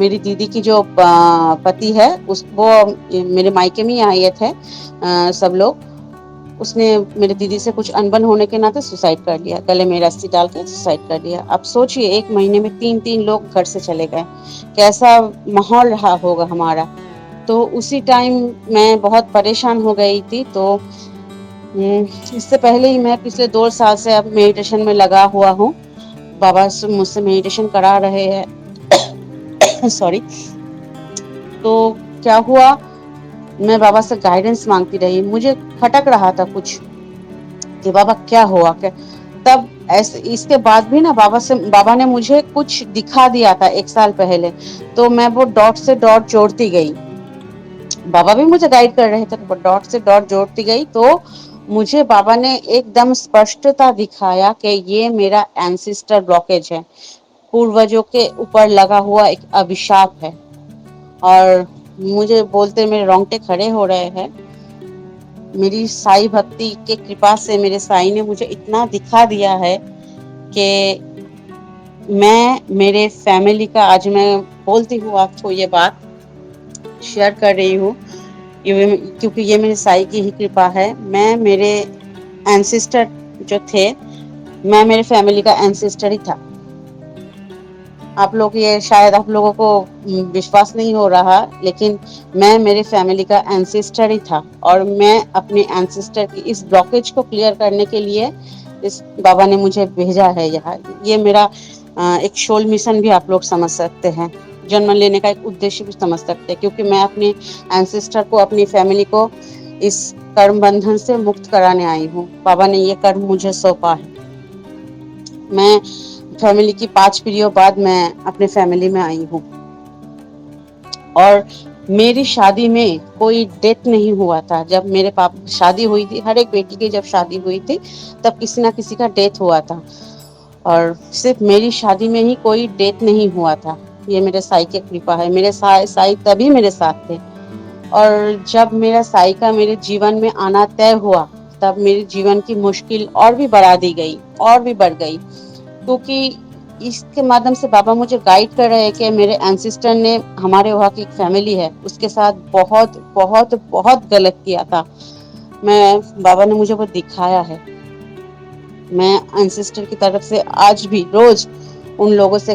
میری دیدی کی جو پتی ہے وہ میرے مائکے میں ہی آئے تھے سب لوگ. اس نے میرے دیدی سے کچھ انبن ہونے کے ناطے سوسائڈ کر لیا, گلے میں رسی ڈال کے سوسائڈ کر لیا. اب سوچئے 1 مہینے میں 3 لوگ گھر سے چلے گئے, کیسا ماحول رہا ہوگا ہمارا. تو اسی ٹائم میں بہت پریشان ہو گئی تھی. تو اس سے پہلے ہی میں پچھلے 2 سال سے اب میڈیٹیشن میں لگا ہوا ہوں. بابا مجھ سے میڈیٹیشن کرا رہے ہیں, سوری. تو کیا ہوا, میں بابا سے گائیڈنس مانگتی رہی, مجھے کھٹک رہا تھا کچھ کہ بابا کیا ہوا کیا. تب ایسے اس کے بعد بھی نا بابا نے مجھے کچھ دکھا دیا تھا 1 سال پہلے. تو میں وہ ڈاٹ سے ڈاٹ جوڑتی گئی. بابا بھی مجھے گائڈ کر رہے تھے, ڈاٹ سے ڈاٹ جوڑتی گئی تو مجھے بابا نے ایک دم اسپشٹتا دکھایا کہ یہ میرا اینسسٹر بلاکیج ہے, پوروجوں کے اوپر لگا ہوا ایک ابھیشاپ ہے. اور مجھے بولتے میرے رونگٹے کھڑے ہو رہے ہیں. میری سائی بھکتی کے کرپا سے میرے سائی نے مجھے اتنا دکھا دیا ہے کہ میں میرے فیملی کا, آج میں بولتی ہوں آپ کو یہ بات شیئر کر رہی ہوں کیونکہ یہ میرے سائی کی ہی کرپا ہے. میں میرے اینسسٹر جو تھے, میں میرے فیملی کا اینسسٹر ہی تھا. آپ لوگ یہ شاید آپ لوگوں کو وشواس نہیں ہو رہا, لیکن میں میرے فیملی کا اینسسٹر ہی تھا. اور میں اپنے اینسسٹر کی اس بلاکیج کو کلیئر کرنے کے لیے اس بابا نے مجھے بھیجا ہے یہاں. یہ میرا ایک شول مشن بھی آپ لوگ سمجھ سکتے ہیں, جنم لینے کا ایک ادیش بھی سمجھ سکتے ہیں, کیونکہ میں اپنے اینسسٹر کو, اپنی فیملی کو اس کرم بندھن سے مکت کرانے آئی ہوں. بابا نے یہ کرم مجھے سونپا ہے. میں فیملی کی 5 پیڑھیوں بعد میں اپنے فیملی میں آئی ہوں. اور میری شادی میں کوئی ڈیتھ نہیں ہوا تھا. جب میرے پاپا شادی ہوئی تھی, ہر ایک بیٹی کی جب شادی ہوئی تھی تب کسی نہ کسی کا ڈیتھ ہوا تھا, اور صرف میری شادی میں ہی کوئی ڈیتھ نہیں ہوا تھا. یہ میرے سائی کی کرپا ہے. میرے سائی تبھی میرے ساتھ تھے. اور جب میرا سائی کا میرے جیون میں آنا طے ہوا, تب میرے جیون کی مشکل اور بھی بڑھا دی گئی, اور بھی بڑھ گئی. کیونکہ اس کے مادھیم سے بابا مجھے گائیڈ کر رہے ہیں کہ میرے اینسسٹر نے, ہمارے وہاں کی ایک فیملی ہے, اس کے ساتھ بہت بہت بہت غلط کیا تھا. بابا نے مجھے وہ دکھایا ہے. میں اینسسٹر کی طرف سے آج بھی روز ان لوگوں سے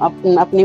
اپنے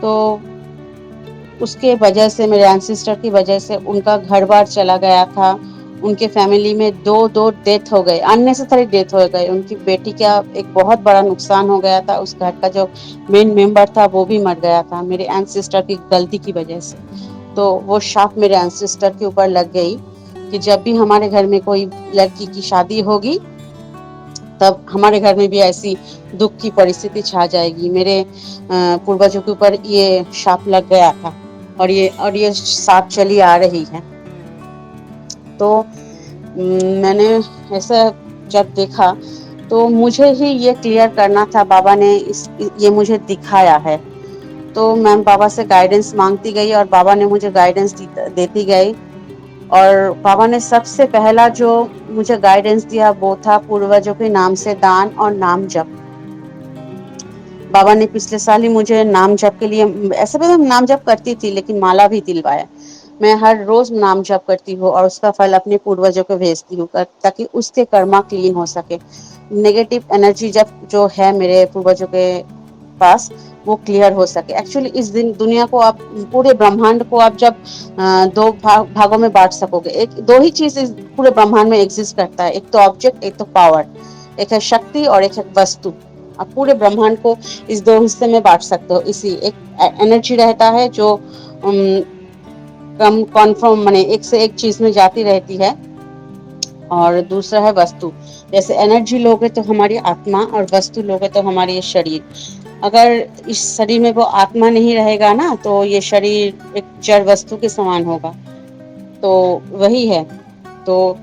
تو اس کے وجہ سے, میرے اینسسٹر کی وجہ سے, ان کا گھر بار چلا گیا تھا. ان کے فیملی میں 2 ڈیتھ ہو گئے, اننیسیسری ڈیتھ ہو گئے. ان کی بیٹی کا ایک بہت بڑا نقصان ہو گیا تھا. اس گھر کا جو مین ممبر تھا وہ بھی مر گیا تھا, میرے اینسسٹر کی غلطی کی وجہ سے. تو وہ شاپ میرے اینسسٹر کے اوپر لگ گئی کہ جب بھی ہمارے گھر میں کوئی لڑکی کی شادی ہوگی, تب ہمارے گھر میں بھی ایسی دکھ کی پرستتی چھا جائے گی. میرے پوروجوں کے اوپر یہ شاپ لگ گیا تھا, اور یہ سات چلی آ رہی ہے. تو میں نے ایسا جب دیکھا تو مجھے ہی یہ کلیئر کرنا تھا. بابا نے یہ مجھے دکھایا ہے. تو میں بابا سے گائیڈنس مانگتی گئی, اور بابا نے مجھے گائیڈنس دیتی گئی. اور بابا نے سب سے پہلا جو مجھے گائیڈنس دیا وہ تھا پوروجوں کے نام سے دان اور نام جپ. بابا نے پچھلے سال ہی مجھے نام جپ کے لیے, ایسے بھی نام جپ کرتی تھی لیکن مالا بھی دلوایا. میں ہر روز نام جپ کرتی ہوں, اور اس کا پھل اپنے پوروجوں کو بھیجتی ہوں, تاکہ اس کے کرما کلین ہو سکے. نیگیٹو انرجی جب جو ہے میرے پوروجوں کے پاس, وہ کلیئر ہو سکے. ایکچولی اس دنیا کو آپ, پورے برہمانڈ کو آپ جب 2 بھاگوں میں بانٹ سکو گے, 2 ہی چیز پورے برہمانڈ میں ایگزسٹ کرتا ہے, ایک تو آبجیکٹ, ایک تو پاور. ایک ہے شکتی اور ایک ہے وستو. اب پورے برہمانڈ کو اس 2 حصے میں بانٹ سکتے ہو. اسی ایک انرجی رہتا ہے جو کم کنفرم, ایک سے ایک چیز میں جاتی رہتی ہے, اور دوسرا ہے وستو. جیسے انرجی لوگے تو ہماری آتما, اور وستو لوگے تو ہماری یہ شریر. اگر اس شریر میں وہ آتما نہیں رہے گا نا, تو یہ شریر ایک جڑ وستو کے سمان ہوگا. تو وہی ہے. تو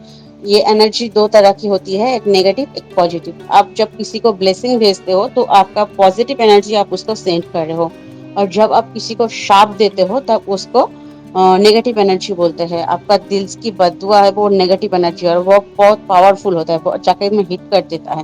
یہ انرجی 2 طرح کی ہوتی ہے, ایک نیگیٹو, ایک پازیٹیو. آپ جب کسی کو بلیسنگ بھیجتے ہو تو آپ کا پازیٹیو انرجی آپ اس کو سینڈ کر رہے ہو, اور جب آپ کسی کو شاپ دیتے ہو تب اس کو نیگیٹو انرجی بولتے ہیں. آپ کا دل کی بد دعا ہے وہ نیگیٹو انرجی, اور وہ بہت پاورفل ہوتا ہے, جا کے میں ہٹ کر دیتا ہے.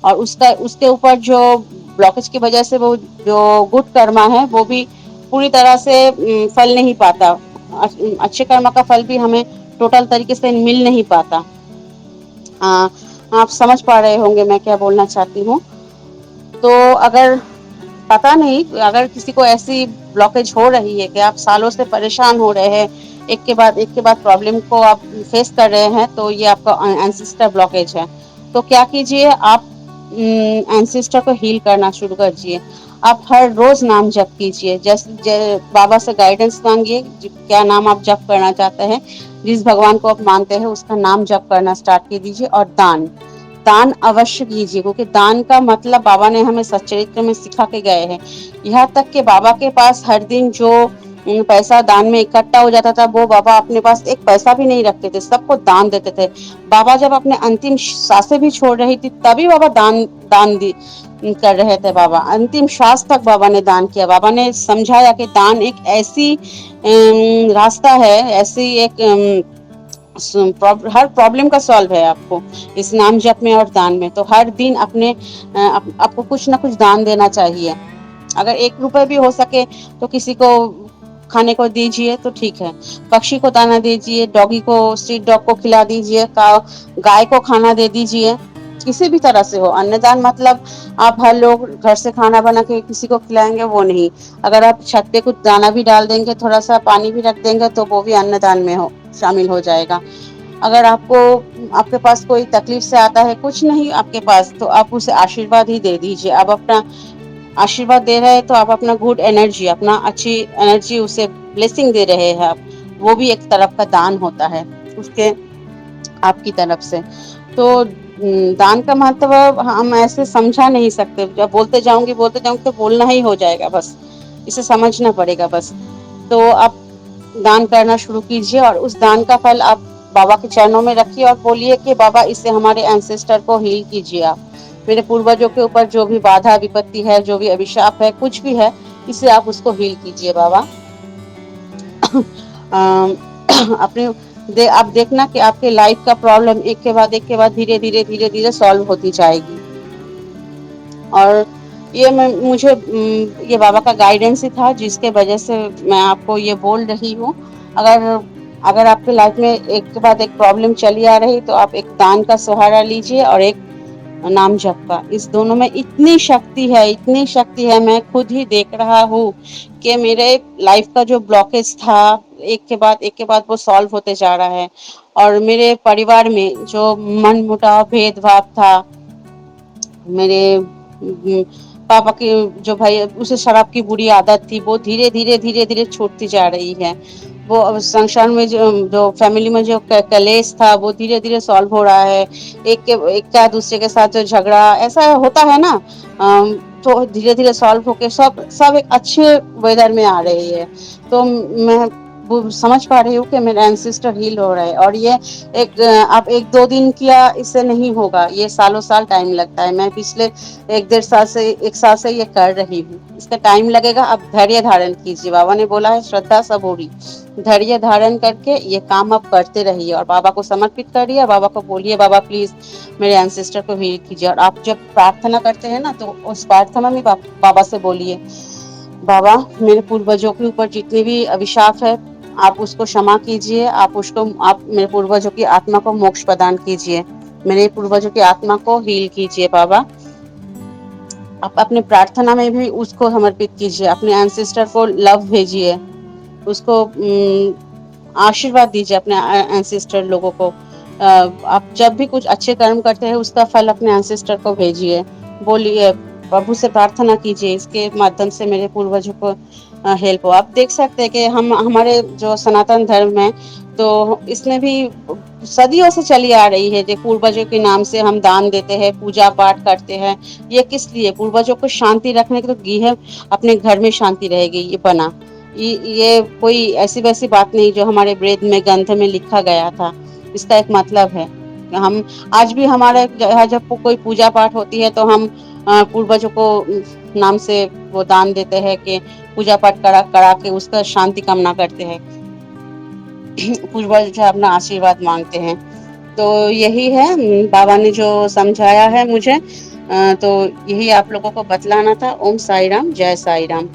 اور اس کے اوپر جو بلاکج کی وجہ سے وہ جو گڈ کرما ہے وہ بھی پوری طرح سے پھل نہیں پاتا، اچھے کرما کا پھل بھی ہمیں ٹوٹل طریقے سے مل نہیں پاتا۔ آپ سمجھ پا رہے ہوں گے میں کیا بولنا چاہتی ہوں۔ تو اگر پتا نہیں، اگر کسی کو ایسی بلاکیج ہو رہی ہے کہ آپ سالوں سے پریشان ہو رہے ہیں، ایک کے بعد پرابلم کو آپ فیس کر رہے ہیں، تو یہ آپ کا اینسسٹر بلاکیج ہے۔ تو کیا کیجئے آپ اینسسٹر کو ہیل کرنا شروع کریے۔ آپ ہر روز نام جپ کیجیے، جیسے بابا سے گائیڈنس مانگیے کیا نام آپ جپ کرنا چاہتے ہیں، جس بھگوان کو آپ مانتے ہیں اس کا نام جپ کرنا اسٹارٹ کر دیجیے۔ اور دان اوشیہ کیجیے، کیونکہ دان کا مطلب بابا نے ہمیں سچرتر میں سکھا کے گئے ہیں۔ یہاں تک کہ بابا کے پاس ہر دن جو پیسہ دان میں اکٹھا ہو جاتا تھا، وہ بابا اپنے پاس ایک پیسہ بھی نہیں رکھتے تھے، سب کو دان دیتے تھے۔ بابا جب اپنے انتم سانسیں بھی چھوڑ رہی تھی تبھی بابا دان کر رہے تھے۔ بابا انتم شاس تک بابا نے دان کیا۔ بابا نے سمجھایا کہ دان ایک ایسی راستہ ہے، ایسی ایک ہر پرابلم کا سالو ہے آپ کو اس نام جپ میں اور دان میں۔ تو ہر دن آپ کو کچھ نہ کچھ دان دینا چاہیے۔ اگر 1 روپے بھی ہو سکے تو کسی کو کھانے کو دیجیے تو ٹھیک ہے، پکشی کو دانا دیجیے، ڈاگی کو، اسٹریٹ ڈاگ کو کھلا دیجیے، گائے کو کھانا دے دیجیے، کسی بھی طرح سے ہو۔ ان دان مطلب آپ ہر لوگ گھر سے کھانا بنا کے کسی کو کھلائیں گے وہ نہیں، اگر آپ چھت پہ کچھ دانا بھی ڈال دیں گے، تھوڑا سا پانی بھی رکھ دیں گے، تو وہ بھی ان دان میں شامل ہو جائے گا۔ اگر آپ کے پاس کوئی تکلیف سے آتا ہے، کچھ نہیں آپ کے پاس، تو آپ اسے آشیرواد ہی دے دیجیے۔ آپ اپنا آشیرواد دے رہے ہیں تو آپ اپنا گڈ انرجی، اپنا اچھی انرجی اسے بلیسنگ دے رہے ہیں آپ، وہ بھی ایک طرف کا دان ہوتا ہے اس کے آپ کی طرف سے۔ تو دان کا مہتو ہم ایسے سمجھا نہیں سکتے، جب بولتے جاؤں گی تو بولنا ہی ہو جائے گا، بس اسے سمجھنا پڑے گا بس۔ تو آپ دان کرنا شروع کیجیے، اور اس دان کا پھل آپ بابا کے چرنوں میں رکھیے اور بولیے کہ بابا اس سے ہمارے اینسسٹر کو ہیل کیجیے آپ، میرے پوروجوں کے اوپر جو بھی بادھا وپتی ہے، جو بھی ابھشاپ ہے، کچھ بھی ہے، اسے آپ اس کو ہیل کیجیے بابا۔ آپ دیکھنا کہ آپ کے لائف کا پرابلم ایک کے بعد دھیرے دھیرے سالو ہوتی جائے گی۔ اور مجھے یہ بابا کا گائیڈنس ہی تھا جس کے وجہ سے میں آپ کو یہ بول رہی ہوں۔ اگر آپ کے لائف میں ایک کے بعد ایک پرابلم چلی آ رہی تو آپ ایک دان کا سہارا لیجیے اور ایک نام جپ کا، اس دونوں میں اتنی شکتی ہے، میں خود ہی دیکھ رہا ہوں کہ میرے لائف کا جو بلاکیج تھا ایک کے بعد وہ سالو ہوتے جا رہا ہے۔ اور میرے پریوار میں جو من مٹاؤ بھید بھاؤ تھا، میرے پاپا کی جو بھائی اسے شراب کی بری عادت تھی، وہ دھیرے دھیرے چھوٹتی جا رہی ہے۔ وہ سنسار میں جو فیملی میں جو کلیش تھا وہ دھیرے دھیرے سالو ہو رہا ہے۔ ایک کا دوسرے کے ساتھ جو جھگڑا ایسا ہوتا ہے نا، تو دھیرے دھیرے سالو ہو کے سب ایک اچھے ویدر میں آ رہی ہے۔ تو میں سمجھ پا رہی ہوں کہ میرا اینسسٹر ہیل ہو رہا ہے، اور یہ اب 1-2 دن کیا اس سے نہیں ہوگا، یہ سالوں سال ٹائم لگتا ہے۔ میں پچھلے 1 سال سے یہ کر رہی ہوں، اس کا ٹائم لگے گا۔ اب دھیریہ دھارن کیجیے، بابا نے بولا ہے شردھا سبوری، دھیریہ دھارن کر کے یہ کام آپ کرتے رہیے اور بابا کو سمرپت کریے۔ بابا کو بولیے بابا پلیز میرے اینسسٹر کو ہیل کیجیے۔ اور آپ جب پرارتھنا کرتے ہیں نا تو اس پرارتھنا میں بابا سے بولیے بابا میرے پوروجوں کے اوپر جتنی بھی ابھشاپ ہے آپ اس کو شما کیجیے، آپ میرے پوروجوں کی آتما کو موکش پردان کیجیے، میرے پوروجوں کی آتما کو ہیل کیجیے بابا۔ آپ اپنے پرارتھنا میں بھی اس کو سمرپت کیجیے، اپنے اینسسٹر کو لو بھیجیے، اس کو آشیرواد دیجیے اپنے اینسسٹر لوگوں کو۔ آپ جب بھی کچھ اچھے کرم کرتے ہیں اس کا پھل اپنے اینسسٹر کو بھیجیے، بولیے پربھو سے پرارتھنا کیجیے اس کے مادھیم سے میرے پوروجوں کو ہیلپ ہو۔ آپ دیکھ سکتے ہیں کہ ہمارے جو سناتن دھرم ہے تو اس میں بھی صدیوں سے چلی آ رہی ہے، پوروجوں کے نام سے ہم دان دیتے ہیں، پوجا پاٹ کرتے ہیں۔ یہ کس لیے؟ پوروجوں کو شانتی رکھنے کے لیے ہے، اپنے گھر میں شانتی رہے گی، یہ بنا یہ کوئی ایسی ویسی بات نہیں جو ہمارے وید میں گرنتھ میں لکھا گیا تھا، اس کا ایک مطلب ہے۔ ہم آج بھی ہمارے یہاں جب کوئی پوجا پاٹ ہوتی ہے تو ہم پوروجوں کو نام سے وہ دان دیتے ہیں کہ پوجا پاٹ کرا کے اس کا شانتی کامنا کرتے ہیں، پوروج سے اپنا آشیرواد مانگتے ہیں۔ تو یہی ہے بابا نے جو سمجھایا ہے مجھے، تو یہی آپ لوگوں کو بتلانا تھا. اوم سائی رام، جے سائی رام.